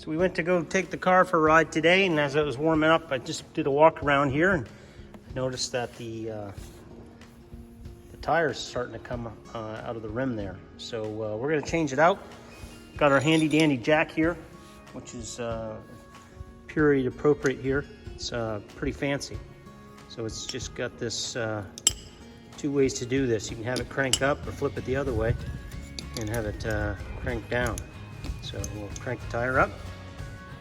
So we went to go take the car for a ride today, and as I was warming up, I just did a walk around here and noticed that the tire's starting to come out of the rim there. So we're gonna change it out. Got our handy dandy jack here, which is period appropriate here. It's pretty fancy. So it's just got this two ways to do this. You can have it crank up or flip it the other way and have it crank down. So we'll crank the tire up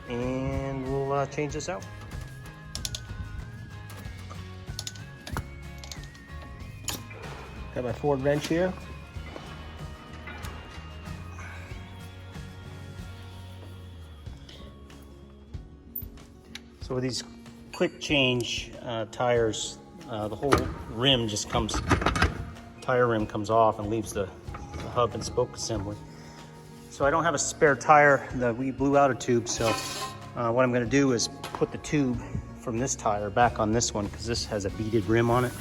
and we'll change this out. Got my Ford wrench here. So with these quick change tires, the whole rim just comes, tire rim comes off and leaves the hub and spoke assembly. So I don't have a spare tire. We blew out a tube, so what I'm gonna do is put the tube from this tire back on this one, because this has a beaded rim on it,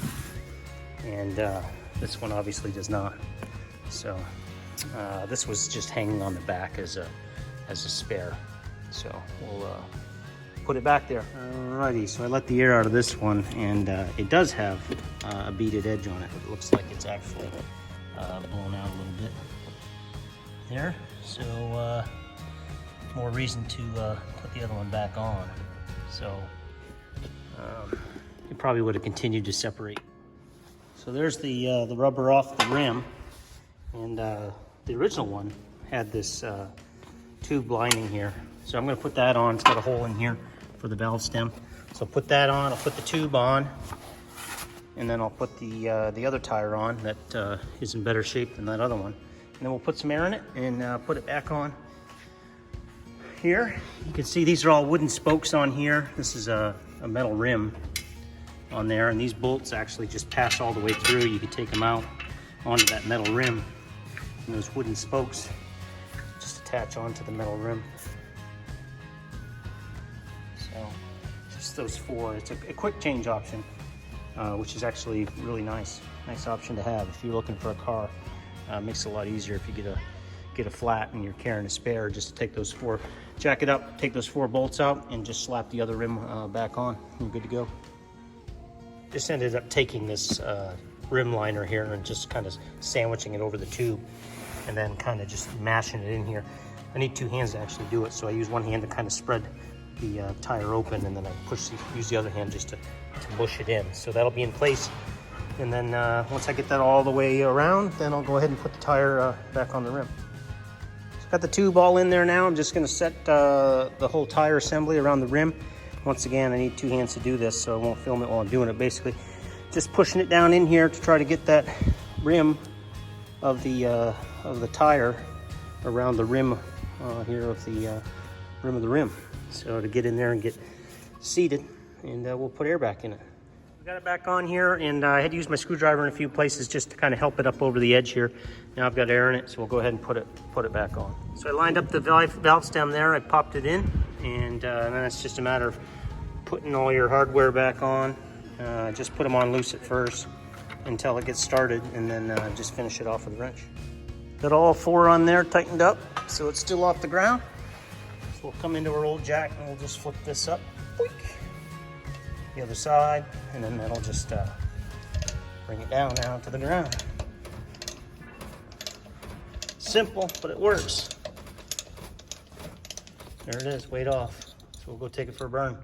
and this one obviously does not. So this was just hanging on the back as a spare. So we'll put it back there. Alrighty, so I let the air out of this one, and it does have a beaded edge on it. It looks like it's actually blown out a little bit there. So more reason to put the other one back on. So it probably would have continued to separate. So there's the rubber off the rim, and the original one had this tube lining here. So I'm going to put that on. It's got a hole in here for the valve stem. So I'll put that on. I'll put the tube on, and then I'll put the other tire on that is in better shape than that other one. And then we'll put some air in it and put it back on here. You can see these are all wooden spokes on here. This is a metal rim on there, and these bolts actually just pass all the way through. You can take them out onto that metal rim, and those wooden spokes just attach onto the metal rim. So just those four. It's a quick change option, which is actually really nice option to have if you're looking for a car. Makes it a lot easier if you get a flat and you're carrying a spare, just to take those four, jack it up, take those four bolts out, and just slap the other rim back on. You're good to go. Just ended up taking this rim liner here and just kind of sandwiching it over the tube, and then kind of just mashing it in here. I need two hands to actually do it, so I use one hand to kind of spread the tire open, and then I use the other hand just to push it in. So that'll be in place. And then once I get that all the way around, then I'll go ahead and put the tire back on the rim. So got the tube all in there now. I'm just gonna set the whole tire assembly around the rim. Once again, I need two hands to do this, so I won't film it while I'm doing it. Basically, just pushing it down in here to try to get that rim of the tire around the rim here of the rim of the rim. So to get in there and get seated, and we'll put air back in it. We got it back on here, and I had to use my screwdriver in a few places just to kind of help it up over the edge here. Now I've got air in it, so we'll go ahead and put it back on. So I lined up the valve stem there, I popped it in, and then it's just a matter of putting all your hardware back on. Just put them on loose at first until it gets started, and then just finish it off with a wrench. Got all four on there tightened up, so it's still off the ground. So we'll come into our old jack and we'll just flip this up. Boink. The other side, and then that'll just bring it down now to the ground. Simple, but it works. There it is, weight off. So we'll go take it for a burn.